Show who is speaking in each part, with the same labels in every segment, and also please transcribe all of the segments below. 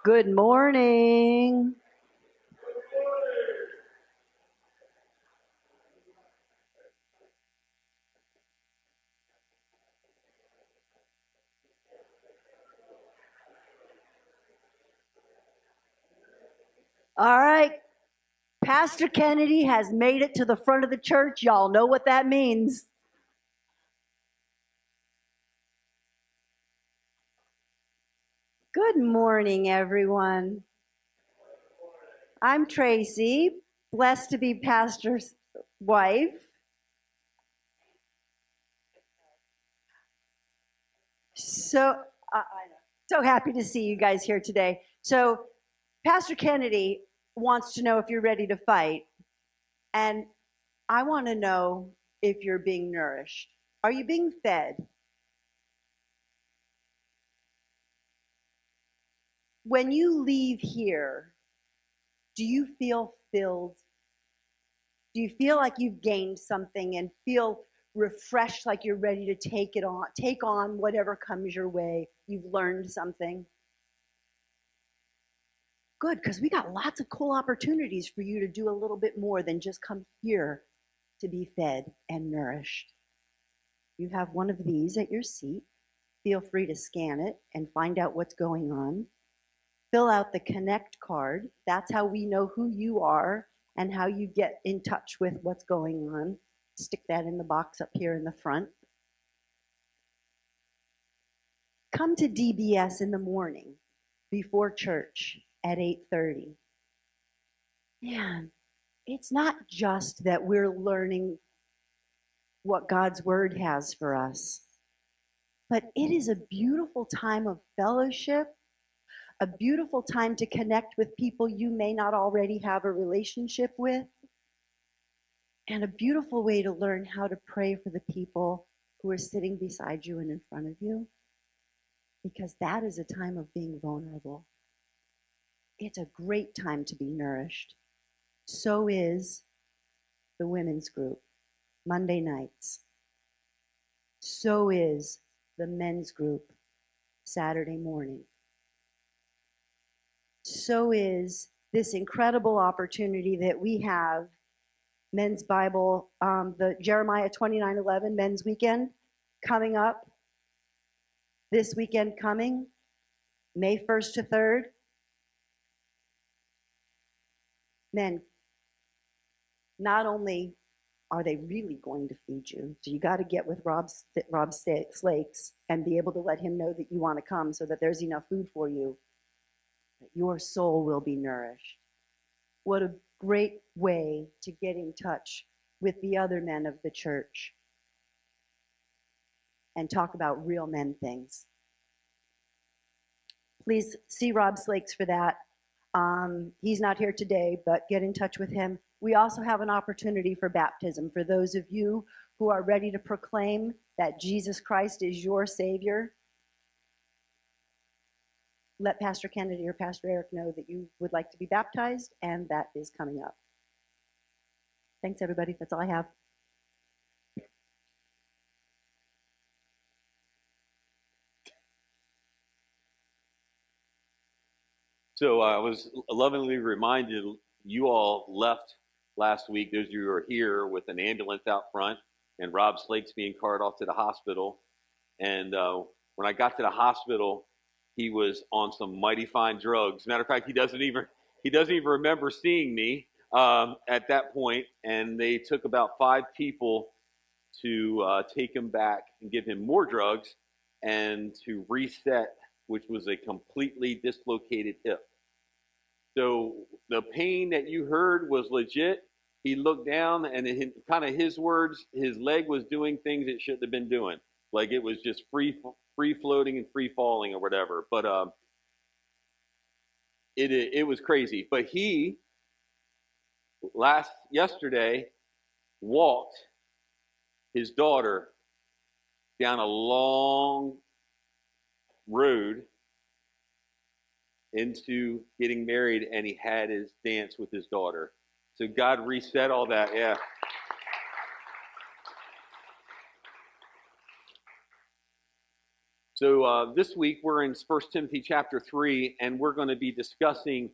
Speaker 1: Good morning. All right. Pastor Kennedy has made it to the front of the church. Y'all know what that means. Good morning, everyone. I'm Tracy, blessed to be pastor's wife. So happy to see you guys here today. So Pastor Kennedy wants to know if you're ready to fight. And I want to know if you're being nourished. Are you being fed? When you leave here, do you feel filled? Do you feel like you've gained something and feel refreshed, like you're ready to take on whatever comes your way? You've learned something. Good, because we got lots of cool opportunities for you to do a little bit more than just come here to be fed and nourished. You have one of these at your seat. Feel free to scan it and find out what's going on. Fill out the Connect card. That's how we know who you are and how you get in touch with what's going on. Stick that in the box up here in the front. Come to DBS in the morning before church at 8:30. Man, it's not just that we're learning what God's word has for us, but it is a beautiful time of fellowship, a beautiful time to connect with people you may not already have a relationship with, and a beautiful way to learn how to pray for the people who are sitting beside you and in front of you, because that is a time of being vulnerable. It's a great time to be nourished. So is the women's group, Monday nights. So is the men's group, Saturday morning. So is this incredible opportunity that we have, Men's Bible, the Jeremiah 29:11 Men's Weekend coming up. This weekend coming, May 1st to 3rd. Men, not only are they really going to feed you, so you got to get with Rob Slakes and be able to let him know that you want to come so that there's enough food for you, that your soul will be nourished. What a great way to get in touch with the other men of the church and talk about real men things. Please see Rob Slakes for that. He's not here today, but get in touch with him. We also have an opportunity for baptism for those of you who are ready to proclaim that Jesus Christ is your Savior. Let Pastor Kennedy or Pastor Eric know that you would like to be baptized, and that is coming up. Thanks, everybody. That's all I have.
Speaker 2: So I was lovingly reminded, you all left last week, those of you who are here, with an ambulance out front and Rob Slake's being carted off to the hospital. And when I got to the hospital, he was on some mighty fine drugs. Matter of fact, he doesn't even remember seeing me at that point. And they took about 5 people to take him back and give him more drugs and to reset, which was a completely dislocated hip. So the pain that you heard was legit. He looked down, and in kind of his words, his leg was doing things it shouldn't have been doing. Like it was just free floating and free falling or whatever. But it was crazy. But he yesterday walked his daughter down a long road into getting married, and he had his dance with his daughter. So God reset all that. Yeah. So this week we're in 1 Timothy chapter 3, and we're going to be discussing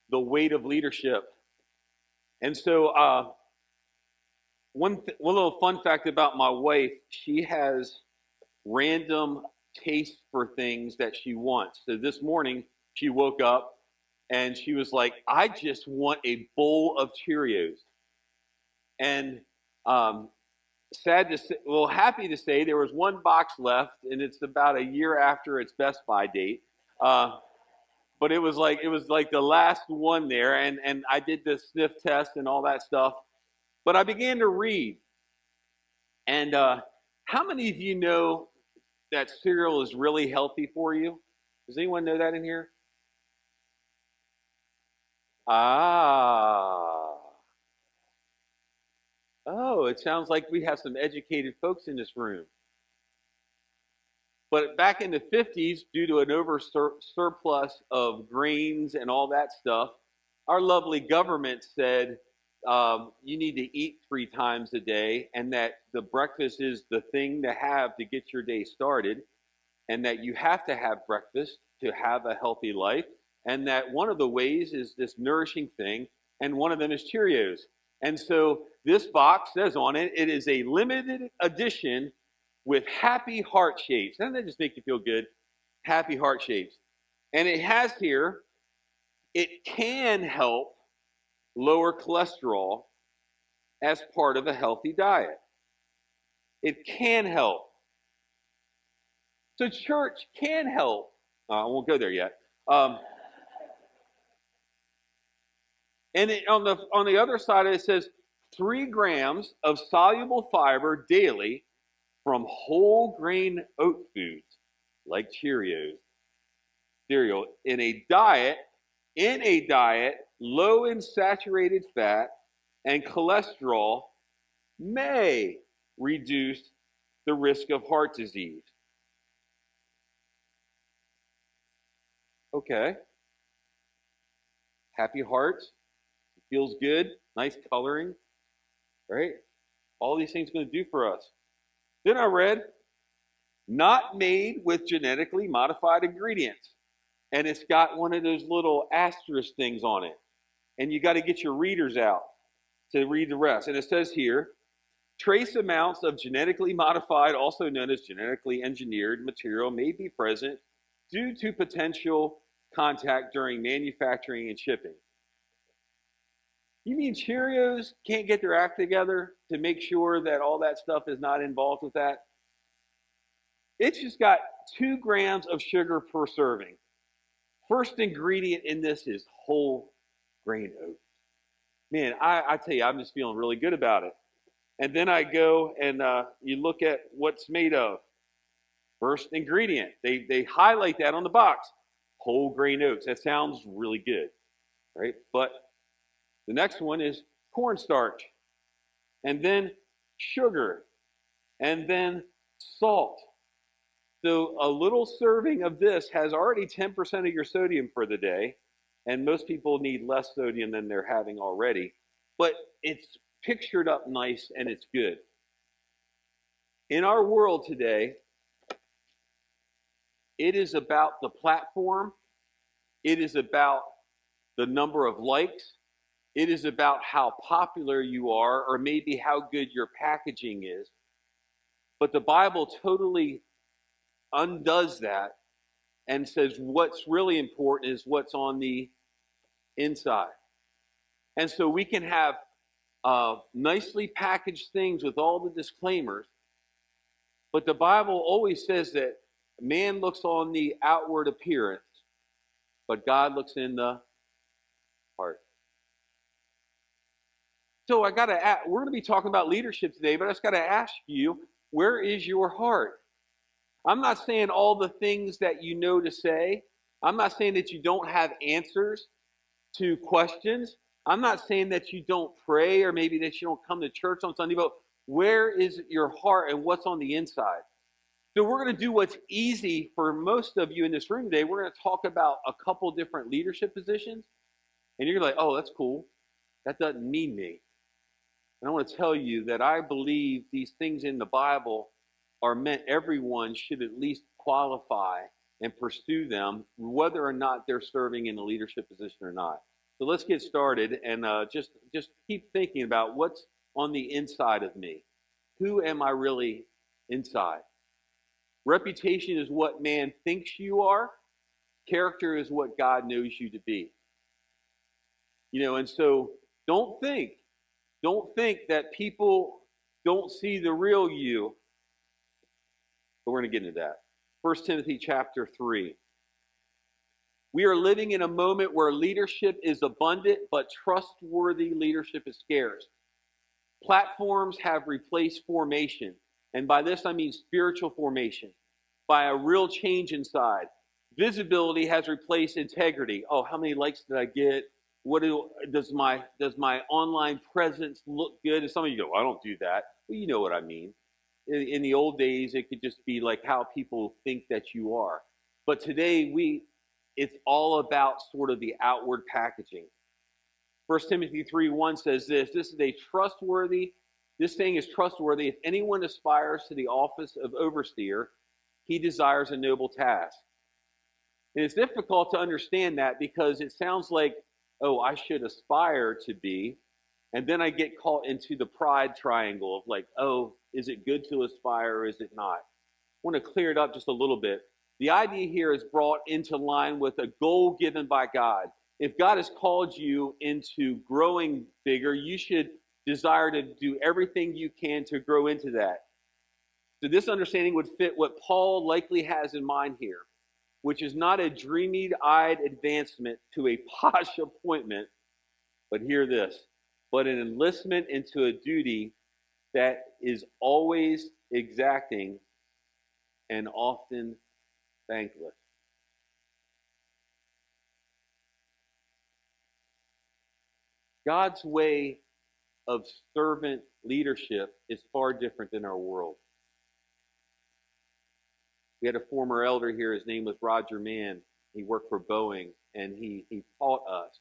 Speaker 2: the weight of leadership. And so one little fun fact about my wife, she has random taste for things that she wants. So this morning she woke up and she was like, I just want a bowl of Cheerios. And sad to say, well, happy to say there was one box left, and it's about a year after its Best Buy date. But it was like the last one there, and I did the sniff test and all that stuff. But I began to read, and how many of you know that cereal is really healthy for you? Does anyone know that in here? Ah. Oh, it sounds like we have some educated folks in this room. But back in the 50s, due to an surplus of grains and all that stuff, our lovely government said you need to eat 3 times a day, and that the breakfast is the thing to have to get your day started, and that you have to have breakfast to have a healthy life, and that one of the ways is this nourishing thing, and one of them is Cheerios. And so this box says on it, it is a limited edition with happy heart shapes. Doesn't that just make you feel good? Happy heart shapes. And it has here, it can help lower cholesterol as part of a healthy diet. It can help. So church can help. I won't go there yet. And on the other side, it says 3 grams of soluble fiber daily from whole grain oat foods like Cheerios, cereal, in a diet low in saturated fat and cholesterol may reduce the risk of heart disease. Okay. Happy hearts. Feels good. Nice coloring. Right? All these things going to do for us. Then I read, not made with genetically modified ingredients. And it's got one of those little asterisk things on it. And you got to get your readers out to read the rest. And it says here, trace amounts of genetically modified, also known as genetically engineered material, may be present due to potential contact during manufacturing and shipping. You mean Cheerios can't get their act together to make sure that all that stuff is not involved with that? It's just got 2 grams of sugar per serving. First ingredient in this is whole grain oats. Man, I tell you, I'm just feeling really good about it. And then I go and you look at what's made of. First ingredient, they highlight that on the box. Whole grain oats. That sounds really good, right? But the next one is cornstarch, and then sugar, and then salt. So a little serving of this has already 10% of your sodium for the day, and most people need less sodium than they're having already. But it's pictured up nice, and it's good. In our world today, it is about the platform. It is about the number of likes. It is about how popular you are, or maybe how good your packaging is. But the Bible totally undoes that and says what's really important is what's on the inside. And so we can have nicely packaged things with all the disclaimers, but the Bible always says that man looks on the outward appearance, but God looks in the heart. So we're going to be talking about leadership today, but I just got to ask you, where is your heart? I'm not saying all the things that you know to say. I'm not saying that you don't have answers to questions. I'm not saying that you don't pray, or maybe that you don't come to church on Sunday, but where is your heart and what's on the inside? So we're going to do what's easy for most of you in this room today. We're going to talk about a couple different leadership positions. And you're like, oh, that's cool. That doesn't mean me. And I want to tell you that I believe these things in the Bible are meant everyone should at least qualify and pursue them, whether or not they're serving in a leadership position or not. So let's get started and just keep thinking about what's on the inside of me. Who am I really inside? Reputation is what man thinks you are. Character is what God knows you to be. And so don't think that people don't see the real you. But we're going to get into that. 1 Timothy chapter 3. We are living in a moment where leadership is abundant, but trustworthy leadership is scarce. Platforms have replaced formation. And by this I mean spiritual formation, by a real change inside. Visibility has replaced integrity. Oh, how many likes did I get? Does my online presence look good? And some of you go, I don't do that. Well, you know what I mean. In the old days, it could just be like how people think that you are. But today, it's all about sort of the outward packaging. 1 Timothy 3:1 says this saying is trustworthy. If anyone aspires to the office of overseer, he desires a noble task. And it's difficult to understand that because it sounds like, oh, I should aspire to be. And then I get caught into the pride triangle of like, oh, is it good to aspire or is it not? I want to clear it up just a little bit. The idea here is brought into line with a goal given by God. If God has called you into growing bigger, you should desire to do everything you can to grow into that. So this understanding would fit what Paul likely has in mind here, which is not a dreamy-eyed advancement to a posh appointment, but hear this, but an enlistment into a duty that is always exacting and often thankless. God's way of servant leadership is far different than our world. We had a former elder here. His name was Roger Mann. He worked for Boeing, and he taught us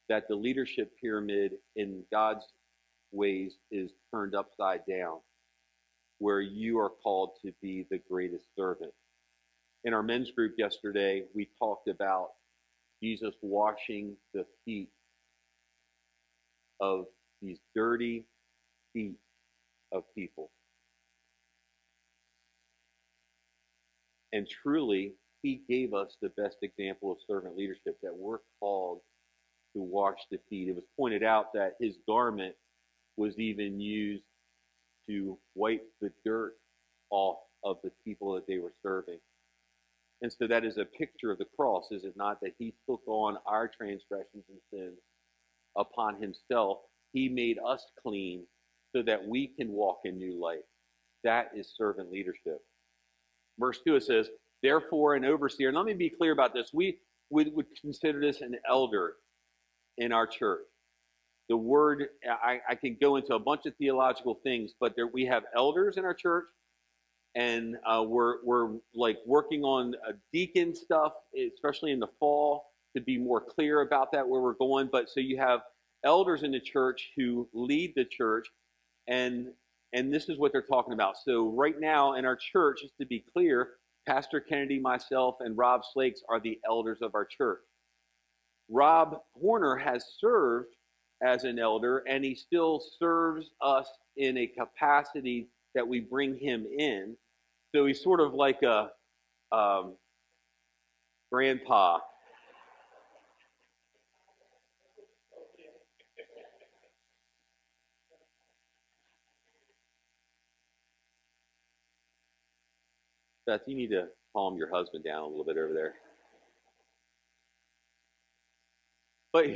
Speaker 2: that the leadership pyramid in God's ways is turned upside down, where you are called to be the greatest servant. In our men's group yesterday, we talked about Jesus washing the feet of these dirty feet of people. And truly, he gave us the best example of servant leadership, that we're called to wash the feet. It was pointed out that his garment was even used to wipe the dirt off of the people that they were serving. And so that is a picture of the cross, is it not? That he took on our transgressions and sins upon himself. He made us clean so that we can walk in new life. That is servant leadership. Verse 2, it says, therefore an overseer, and let me be clear about this, we would consider this an elder in our church. The word, I can go into a bunch of theological things, but we have elders in our church, and we're like working on deacon stuff, especially in the fall, to be more clear about that, where we're going. But so you have elders in the church who lead the church, and this is what they're talking about. So right now in our church, just to be clear, Pastor Kennedy, myself, and Rob Slakes are the elders of our church. Rob Horner has served as an elder, and he still serves us in a capacity that we bring him in. So he's sort of like a grandpa. Beth, you need to calm your husband down a little bit over there. But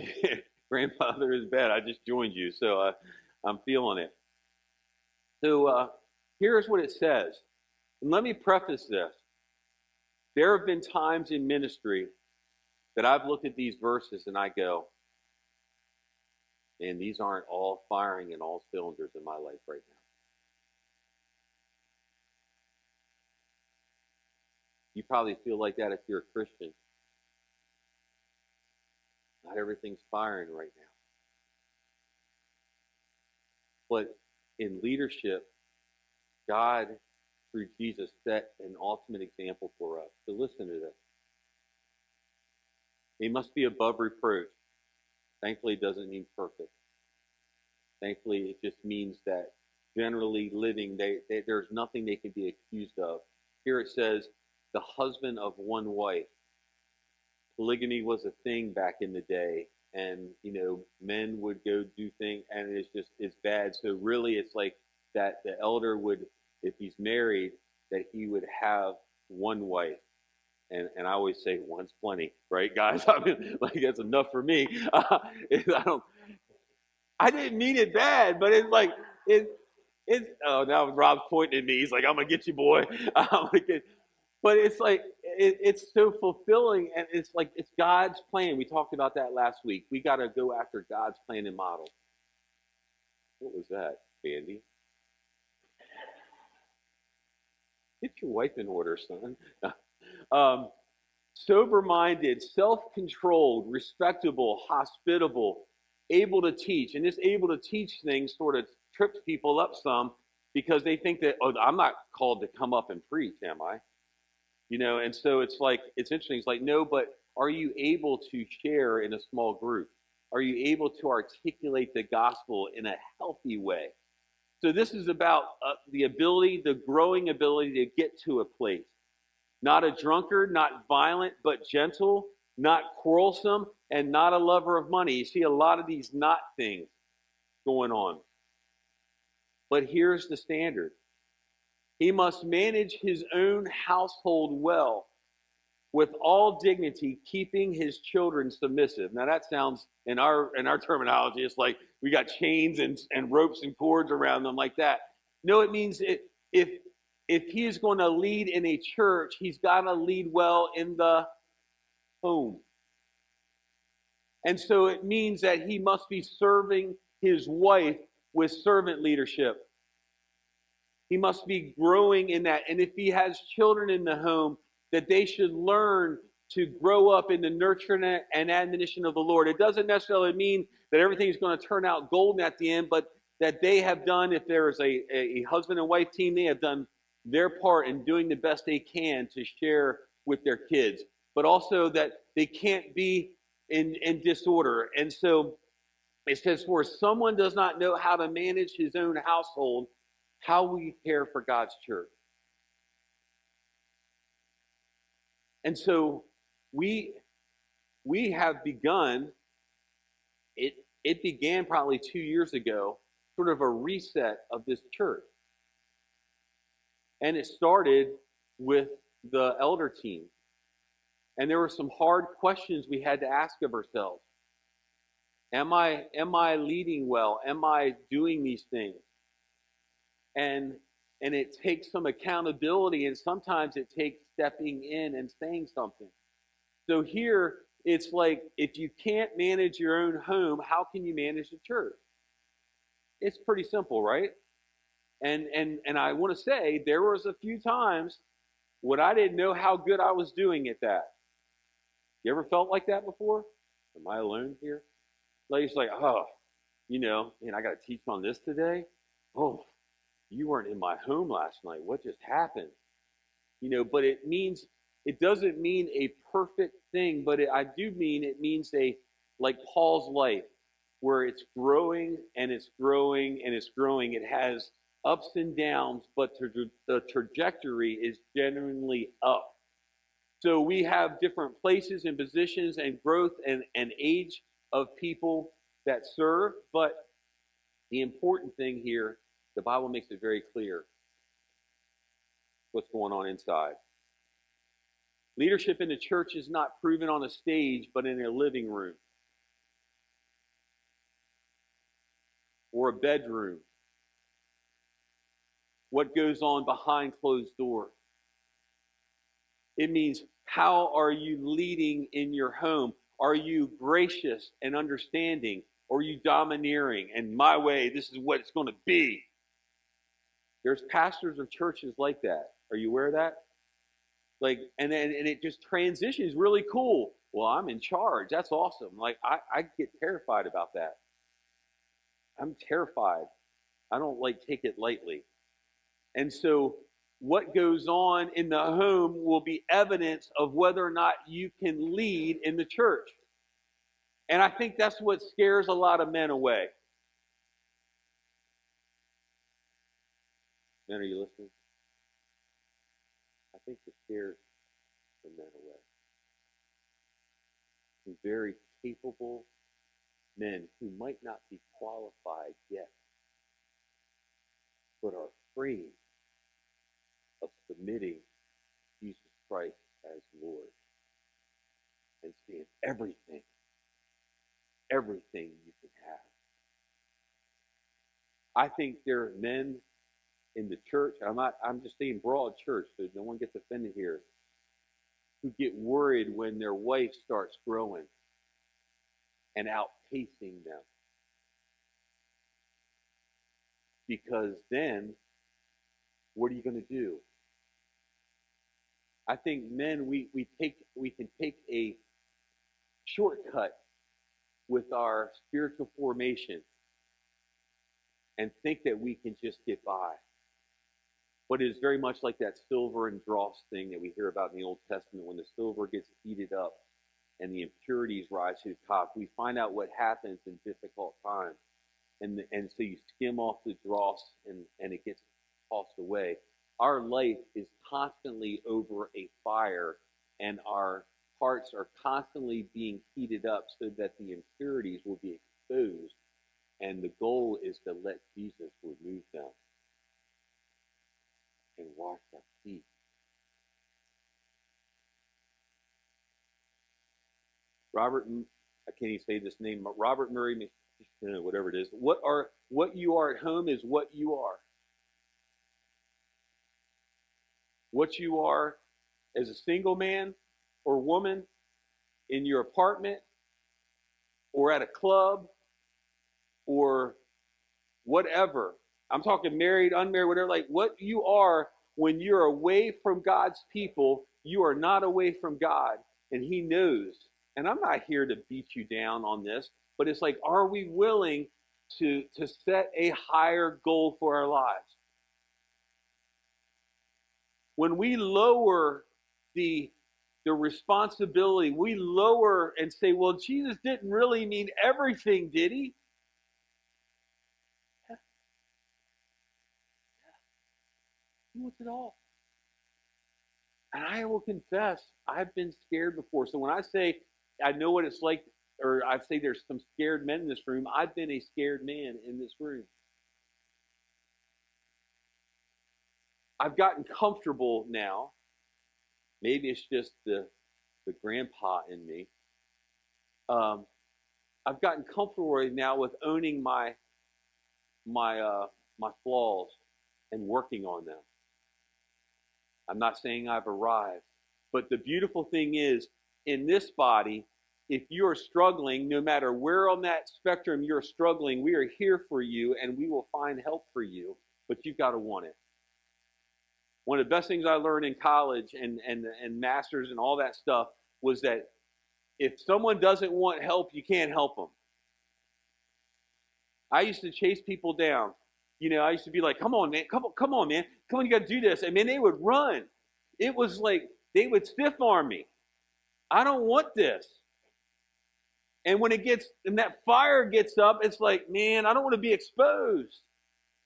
Speaker 2: grandfather is bad. I just joined you, so I'm feeling it. So here's what it says. And let me preface this. There have been times in ministry that I've looked at these verses and I go, man, these aren't all firing in all cylinders in my life right now. You probably feel like that if you're a Christian. Not everything's firing right now. But in leadership, God through Jesus, set an ultimate example for us. So listen to this. They must be above reproach. Thankfully, it doesn't mean perfect. Thankfully, it just means that generally living, there's nothing they can be accused of. Here it says, the husband of one wife. Polygamy was a thing back in the day, and men would go do things, and it's bad. So really, it's like that the elder would, if he's married, that he would have one wife. And I always say one's plenty, right, guys? I mean, like that's enough for me. I didn't mean it bad, but it's like it's. Oh, now Rob's pointing at me. He's like, "I'm gonna get you, boy." But it's like it's so fulfilling, and it's like it's God's plan. We talked about that last week. We got to go after God's plan and model. What was that, Andy? Get your wife in order, son. Sober-minded, self-controlled, respectable, hospitable, able to teach. And this able to teach thing sort of trips people up some because they think that, oh, I'm not called to come up and preach, am I? And so it's interesting. It's like, no, but are you able to share in a small group? Are you able to articulate the gospel in a healthy way? So this is about the growing ability to get to a place. Not a drunkard, not violent, but gentle, not quarrelsome, and not a lover of money. You see a lot of these not things going on. But here's the standard. He must manage his own household well, with all dignity, keeping his children submissive. Now that sounds, in our terminology, it's like we got chains and ropes and cords around them like that. No, it means if he is going to lead in a church, he's got to lead well in the home. And so it means that he must be serving his wife with servant leadership. He must be growing in that. And if he has children in the home, that they should learn to grow up in the nurture and admonition of the Lord. It doesn't necessarily mean that everything's going to turn out golden at the end, but that they have done, if there is a husband and wife team, they have done their part in doing the best they can to share with their kids, but also that they can't be in disorder. And so it says, for someone does not know how to manage his own household, how will you care for God's church? And so we have begun, it began probably 2 years ago, sort of a reset of this church. And it started with the elder team. And there were some hard questions we had to ask of ourselves. Am I leading well? Am I doing these things? And it takes some accountability, and sometimes it takes stepping in and saying something. So here, it's like, if you can't manage your own home, how can you manage the church? It's pretty simple, right? And I want to say, there was a few times when I didn't know how good I was doing at that. You ever felt like that before? Am I alone here? Like, it's like, oh, man, I got to teach on this today. Oh, you weren't in my home last night. What just happened? But it doesn't mean a perfect thing, but it means like Paul's life, where it's growing and it's growing and it's growing. It has ups and downs, but the trajectory is genuinely up. So we have different places and positions and growth and age of people that serve, but the important thing here, the Bible makes it very clear what's going on inside. Leadership in the church is not proven on a stage, but in a living room or a bedroom. What goes on behind closed doors? It means, how are you leading in your home? Are you gracious and understanding? Or are you domineering? And my way, this is what it's going to be. There's pastors of churches like that. Are you aware of that? Like, and it just transitions really cool. Well, I'm in charge. That's awesome. Like, I get terrified about that. I'm terrified. I don't take it lightly. And so what goes on in the home will be evidence of whether or not you can lead in the church. And I think that's what scares a lot of men away. Men, are you listening? I think it scares the men away. Some very capable men who might not be qualified yet, but are afraid of submitting Jesus Christ as Lord and saying everything you can have. I think there are men in the church, I'm just saying broad church, so no one gets offended here, who get worried when their wife starts growing and outpacing them. Because then, what are you going to do? I think men, we can take a shortcut with our spiritual formation and think that we can just get by. But it is very much like that silver and dross thing that we hear about in the Old Testament. When the silver gets heated up and the impurities rise to the top, we find out what happens in difficult times. And so you skim off the dross and it gets tossed away. Our life is constantly over a fire, and our hearts are constantly being heated up so that the impurities will be exposed. And the goal is to let Jesus remove them and wash our feet. Robert, I can't even say this name, Robert Murray, whatever it is. What you are at home is what you are. What you are as a single man or woman in your apartment or at a club or whatever. I'm talking married, unmarried, whatever. Like what you are when you're away from God's people, you are not away from God, and He knows. And I'm not here to beat you down on this, but it's like, are we willing to set a higher goal for our lives? When we lower the responsibility, we lower and say, well, Jesus didn't really mean everything, did He? He wants it all. And I will confess, I've been scared before. So when I say I know what it's like, or I say there's some scared men in this room, I've been a scared man in this room. I've gotten comfortable now. Maybe it's just the grandpa in me. I've gotten comfortable right now with owning my flaws and working on them. I'm not saying I've arrived, but the beautiful thing is, in this body, if you're struggling, no matter where on that spectrum you're struggling, we are here for you and we will find help for you, but you've got to want it. One of the best things I learned in college and masters and all that stuff was that if someone doesn't want help, you can't help them. I used to chase people down. You know, I used to be like, come on, man, come on, man. Come on, you got to do this. And man, they would run. It was like they would stiff arm me. I don't want this. And when that fire gets up, it's like, man, I don't want to be exposed.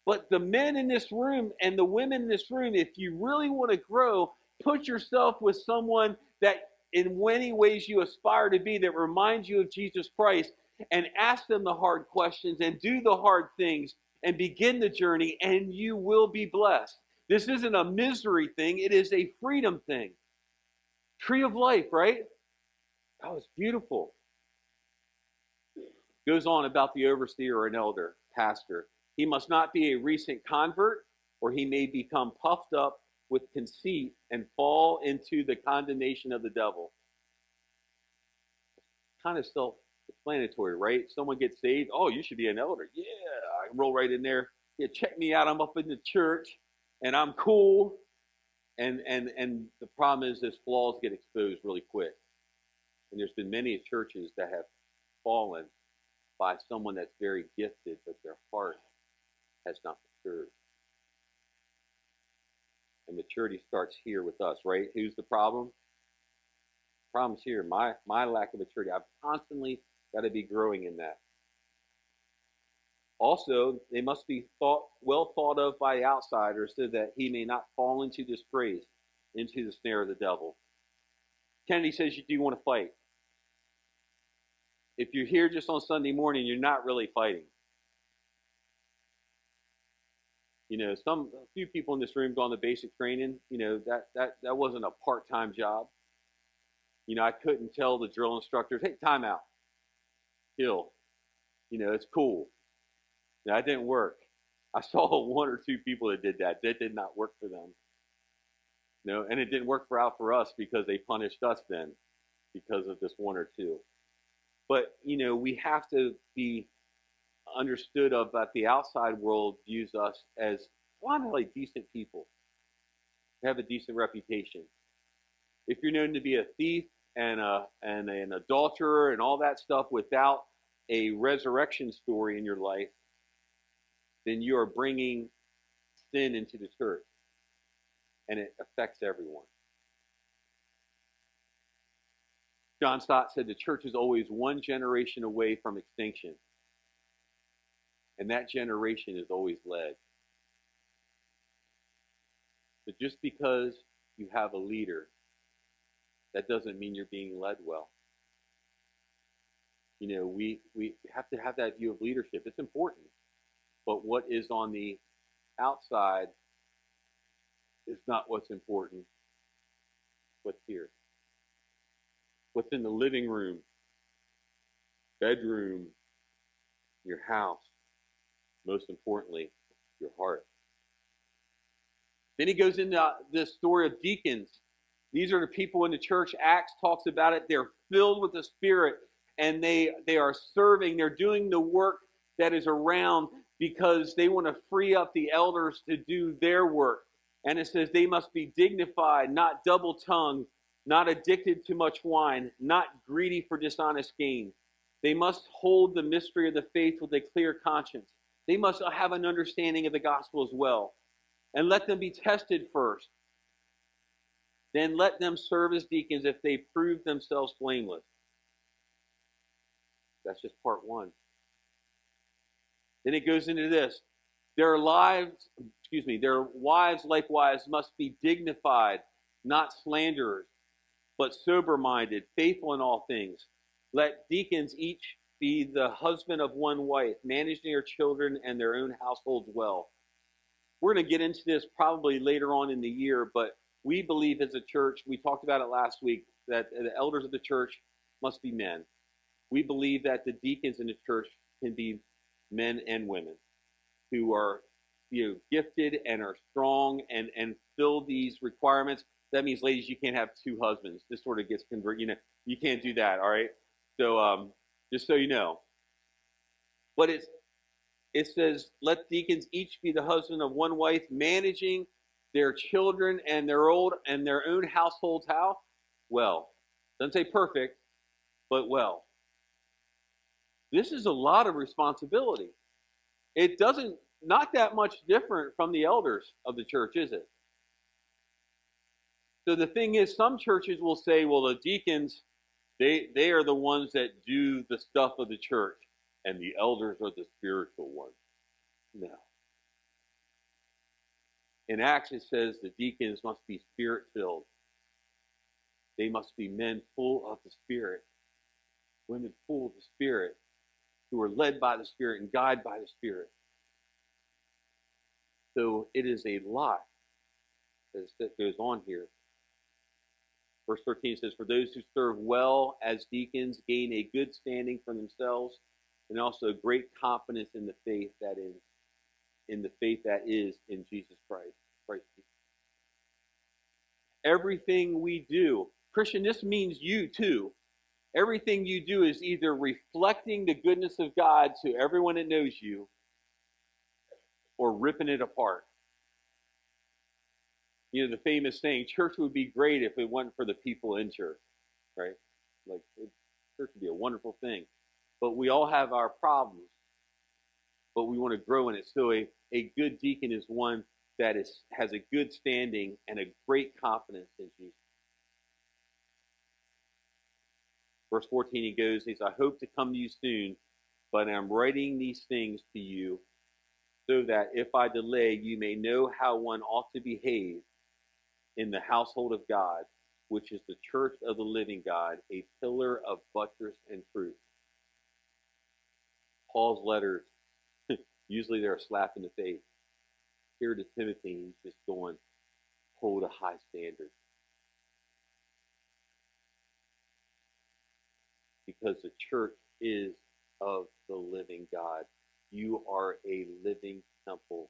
Speaker 2: But the men in this room and the women in this room, if you really want to grow, put yourself with someone that in many ways you aspire to be, that reminds you of Jesus Christ, and ask them the hard questions and do the hard things and begin the journey, and you will be blessed. This isn't a misery thing. It is a freedom thing. Tree of life, right? That was beautiful. Goes on about the overseer or an elder, pastor. He must not be a recent convert, or he may become puffed up with conceit and fall into the condemnation of the devil. Kind of self-explanatory, right? Someone gets saved. Oh, you should be an elder. Yeah, I can roll right in there. Yeah, check me out. I'm up in the church, and I'm cool. And the problem is, those flaws get exposed really quick. And there's been many churches that have fallen by someone that's very gifted, but their heart has not matured. And maturity starts here with us, right? Who's the problem? The problem's here. My lack of maturity. I've constantly got to be growing in that. Also, they must be well thought of by the outsider so that he may not fall into disgrace, into the snare of the devil. Kennedy says you do want to fight. If you're here just on Sunday morning, you're not really fighting. You know, a few people in this room gone to basic training. You know, that wasn't a part-time job. You know, I couldn't tell the drill instructors, hey, time out, kill. You know, it's cool. That didn't work. I saw one or two people that did that. That did not work for them. You know, and it didn't work out for us because they punished us then because of this one or two. But, you know, we have to be understood of that the outside world views us as finally decent people, have a decent reputation. If you're known to be a thief and an adulterer and all that stuff without a resurrection story in your life, then you are bringing sin into the church, and it affects everyone. John Stott said the church is always one generation away from extinction, and that generation is always led. But just because you have a leader, that doesn't mean you're being led well. You know, we have to have that view of leadership. It's important. But what is on the outside is not what's important. What's here? What's in the living room, bedroom, your house, most importantly, your heart. Then he goes into this story of deacons. These are the people in the church. Acts talks about it. They're filled with the Spirit, and they are serving. They're doing the work that is around because they want to free up the elders to do their work. And it says they must be dignified, not double-tongued, not addicted to much wine, not greedy for dishonest gain. They must hold the mystery of the faith with a clear conscience. They must have an understanding of the gospel as well. And let them be tested first. Then let them serve as deacons if they prove themselves blameless. That's just part one. Then it goes into this. Their wives likewise must be dignified, not slanderers, but sober-minded, faithful in all things. Let deacons each be the husband of one wife, managing their children and their own households well. We're going to get into this probably later on in the year, but we believe as a church, we talked about it last week, that the elders of the church must be men. We believe that the deacons in the church can be men and women who are, gifted and are strong and fill these requirements. That means, ladies, you can't have two husbands. This sort of gets converted. You can't do that. All right. So just so you know, but it says, let deacons each be the husband of one wife, managing their children and their own households. How? Well, doesn't say perfect, but well. This is a lot of responsibility. It doesn't, not that much different from the elders of the church, is it? So the thing is, some churches will say, well, the deacons, they are the ones that do the stuff of the church, and the elders are the spiritual ones. No. In Acts, it says the deacons must be spirit-filled. They must be men full of the Spirit, women full of the Spirit, who are led by the Spirit and guided by the Spirit. So it is a lot that goes on here. Verse 13 says, for those who serve well as deacons gain a good standing for themselves and also great confidence in the faith that is in Jesus Christ. Everything we do, Christian, this means you too. Everything you do is either reflecting the goodness of God to everyone that knows you or ripping it apart. You know, the famous saying, church would be great if it wasn't for the people in church, right? Like, church would be a wonderful thing. But we all have our problems, but we want to grow in it. So a good deacon is one that has a good standing and a great confidence in Jesus. Verse 14, he goes, he says, I hope to come to you soon, but I'm writing these things to you so that if I delay, you may know how one ought to behave in the household of God, which is the church of the living God, a pillar of buttress and truth. Paul's letters, usually they're a slap in the face. Here to Timothy, he's just going, hold a high standard. Because the church is of the living God. You are a living temple.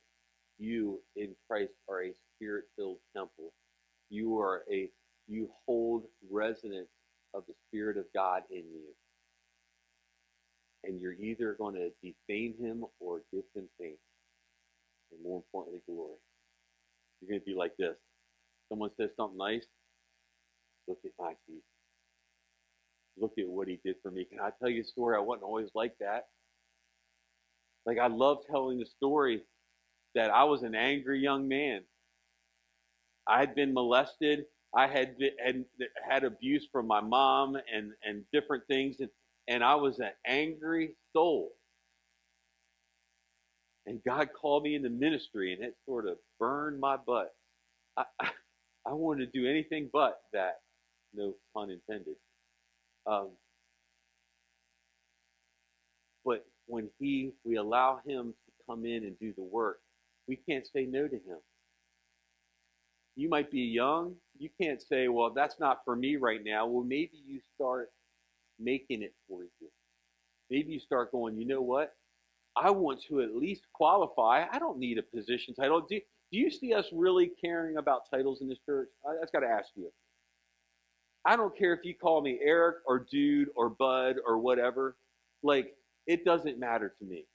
Speaker 2: You in Christ are a spirit-filled temple. You hold residence of the Spirit of God in you. And you're either going to defame him or give him thanks. And more importantly, glory. You're going to be like this. Someone says something nice. Look at my Jesus. Look at what he did for me. Can I tell you a story? I wasn't always like that. Like, I love telling the story that I was an angry young man. I had been molested. I had abuse from my mom and different things. And I was an angry soul. And God called me into ministry, and it sort of burned my butt. I wanted to do anything but that. No pun intended. But when we allow him to come in and do the work, we can't say no to him. You might be young. You can't say, well, that's not for me right now. Well, maybe you start making it for you. Maybe you start going, you know what? I want to at least qualify. I don't need a position title. Do you see us really caring about titles in this church? I just got to ask you. I don't care if you call me Eric or Dude or Bud or whatever. Like, it doesn't matter to me.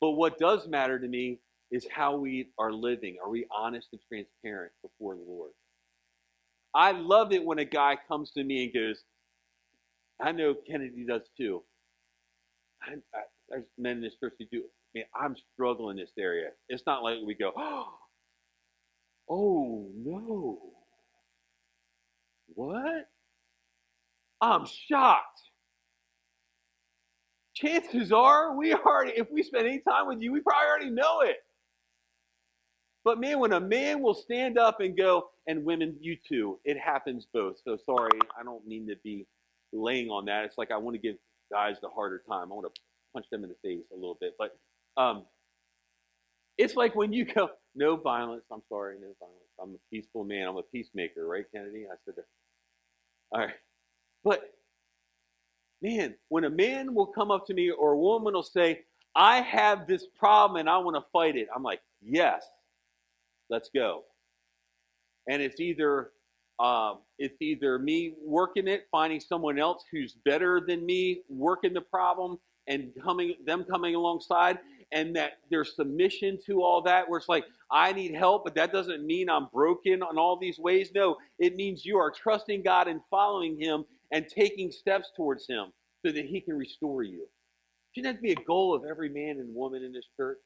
Speaker 2: But what does matter to me is how we are living. Are we honest and transparent before the Lord? I love it when a guy comes to me and goes, I know Kennedy does too. There's men in this church who do. Man, I'm struggling in this area. It's not like we go, oh no. What? I'm shocked. Chances are if we spend any time with you, we probably already know it. But man, when a man will stand up and go, and women, you too, it happens both. So sorry, I don't mean to be laying on that. It's like I want to give guys the harder time. I want to punch them in the face a little bit. But it's like when you go, no violence. I'm sorry, no violence. I'm a peaceful man. I'm a peacemaker, right, Kennedy? I said that. All right. But man, when a man will come up to me or a woman will say, I have this problem and I want to fight it, I'm like, yes, let's go. And it's either me working it, finding someone else who's better than me, working the problem, and coming alongside, and that there's submission to all that, where it's like, I need help, but that doesn't mean I'm broken in all these ways. No, it means you are trusting God and following him and taking steps towards him so that he can restore you. Shouldn't that be a goal of every man and woman in this church?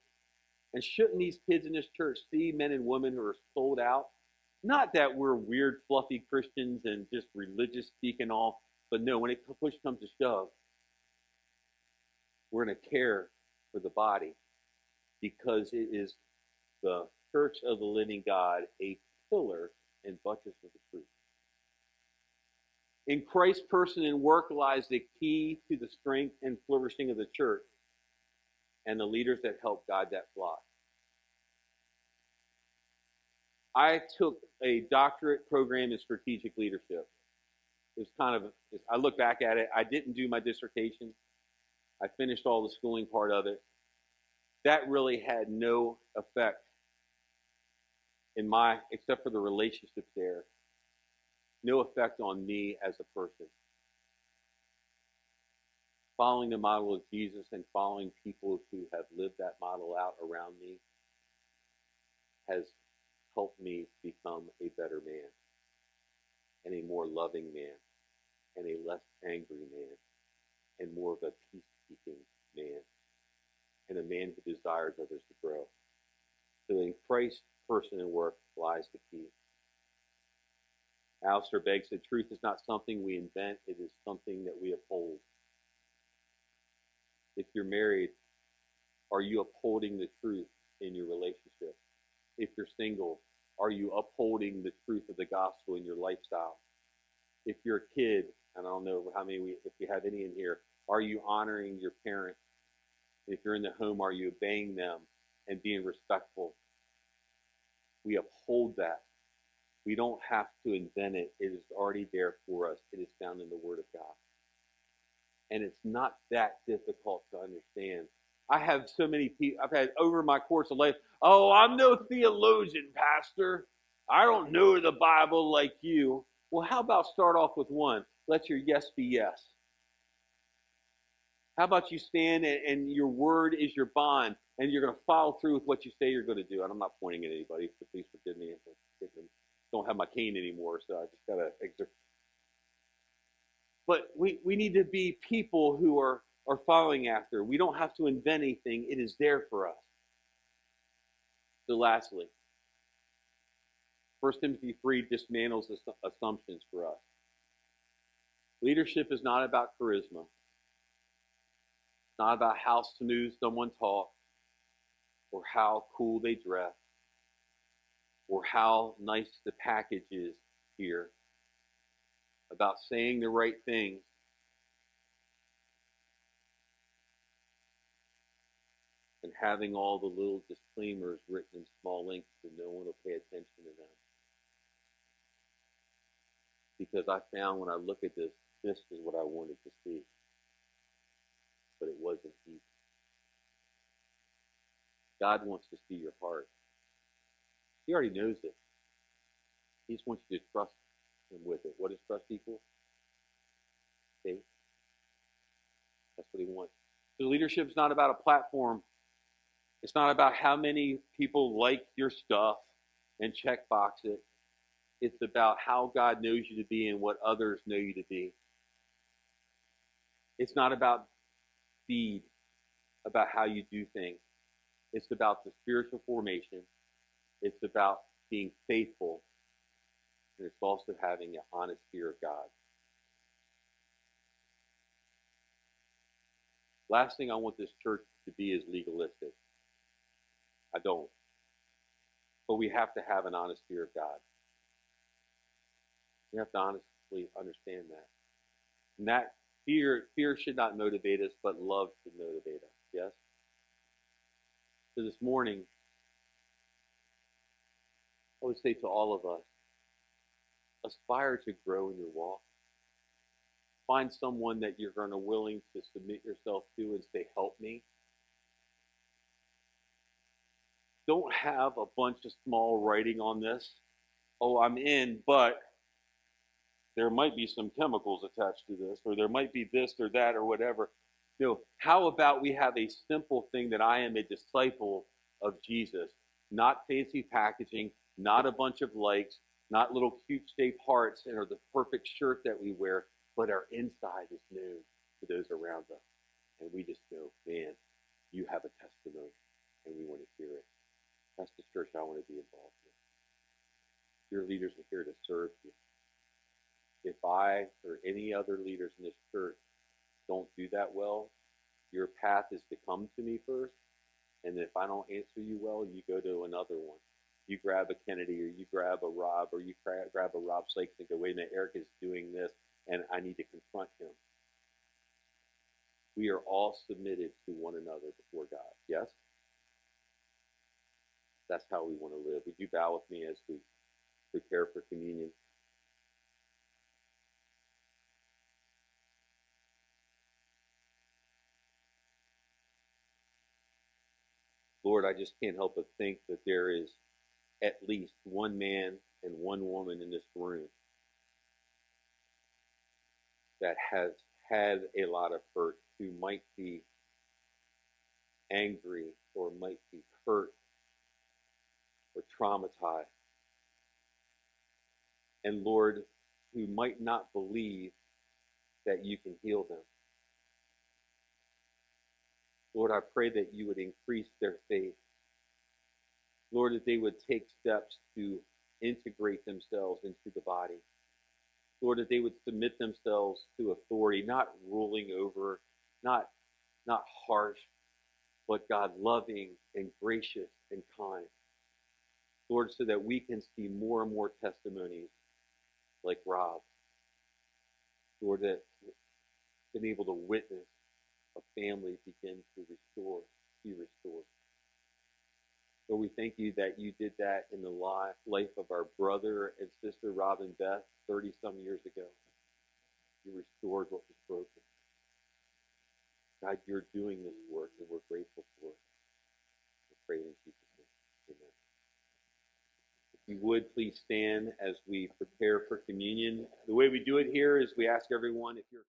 Speaker 2: And shouldn't these kids in this church see men and women who are sold out? Not that we're weird, fluffy Christians and just religious speak and all, but no, when push comes to shove, we're going to care for the body because it is the church of the living God, a pillar and buttress of the truth. In Christ's person and work lies the key to the strength and flourishing of the church and the leaders that help guide that flock. I took a doctorate program in strategic leadership. It was I look back at it, I didn't do my dissertation. I finished all the schooling part of it. That really had no effect except for the relationships there, no effect on me as a person. Following the model of Jesus and following people who have lived that model out around me has helped me become a better man and a more loving man and a less angry man and more of a peace-seeking man and a man who desires others to grow. So in Christ's person and work lies the key. Alistair Begg said, truth is not something we invent, it is something that we uphold. If you're married, are you upholding the truth in your relationship? If you're single, are you upholding the truth of the gospel in your lifestyle? If you're a kid, and I don't know how many, if we have any in here, are you honoring your parents? If you're in the home, are you obeying them and being respectful? We uphold that. We don't have to invent it. It is already there for us. It is found in the Word of God. And it's not that difficult to understand. I have so many people, I've had over my course of life, oh, I'm no theologian, Pastor. I don't know the Bible like you. Well, how about start off with one? Let your yes be yes. How about you stand and your word is your bond, and you're going to follow through with what you say you're going to do? And I'm not pointing at anybody, so please forgive me. I don't have my cane anymore, so I just got to exert. But we need to be people who are following after. We don't have to invent anything. It is there for us. So lastly, 1 Timothy 3 dismantles assumptions for us. Leadership is not about charisma. It's not about how smooth someone talks, or how cool they dress, or how nice the package is here. About saying the right things. And having all the little disclaimers written in small ink so no one will pay attention to them. Because I found when I look at this is what I wanted to see. But it wasn't easy. God wants to see your heart. He already knows it. He just wants you to trust him with it. What does trust equal? Faith. That's what he wants. So leadership is not about a platform. It's not about how many people like your stuff and check box it. It's about how God knows you to be and what others know you to be. It's not about speed, about how you do things. It's about the spiritual formation. It's about being faithful. And it's also having an honest fear of God. Last thing I want this church to be is legalistic. I don't. But we have to have an honest fear of God. We have to honestly understand that. And that fear should not motivate us, but love should motivate us. Yes? So this morning, I would say to all of us, aspire to grow in your walk. Find someone that you're going to willing to submit yourself to and say, help me. Don't have a bunch of small writing on this. Oh, I'm in, but there might be some chemicals attached to this, or there might be this or that or whatever. How about we have a simple thing that I am a disciple of Jesus? Not fancy packaging, not a bunch of likes, not little cute shaped hearts or the perfect shirt that we wear, but our inside is known to those around us. And we just know, man, you have a testimony, and we want to hear it. That's the church I want to be involved in. Your leaders are here to serve you. If I or any other leaders in this church don't do that well, your path is to come to me first, and if I don't answer you well, you go to another one. You grab a Kennedy, or you grab a Rob, or you grab a Rob Slakes and go, wait a minute, Eric is doing this, and I need to confront him. We are all submitted to one another before God. Yes? That's how we want to live. Would you bow with me as we prepare for communion? Lord, I just can't help but think that there is at least one man and one woman in this room that has had a lot of hurt, who might be angry or might be hurt or traumatized. And Lord, who might not believe that you can heal them. Lord, I pray that you would increase their faith. Lord, that they would take steps to integrate themselves into the body. Lord, that they would submit themselves to authority, not ruling over, not harsh, but God, loving and gracious and kind. Lord, so that we can see more and more testimonies like Rob. Lord, that been able to witness a family begin to be restored. Lord, we thank you that you did that in the life of our brother and sister Rob and Beth 30-some years ago. You restored what was broken. God, you're doing this work, and we're grateful for it. We pray in Jesus' name. Amen. If you would, please stand as we prepare for communion. The way we do it here is we ask everyone, if you're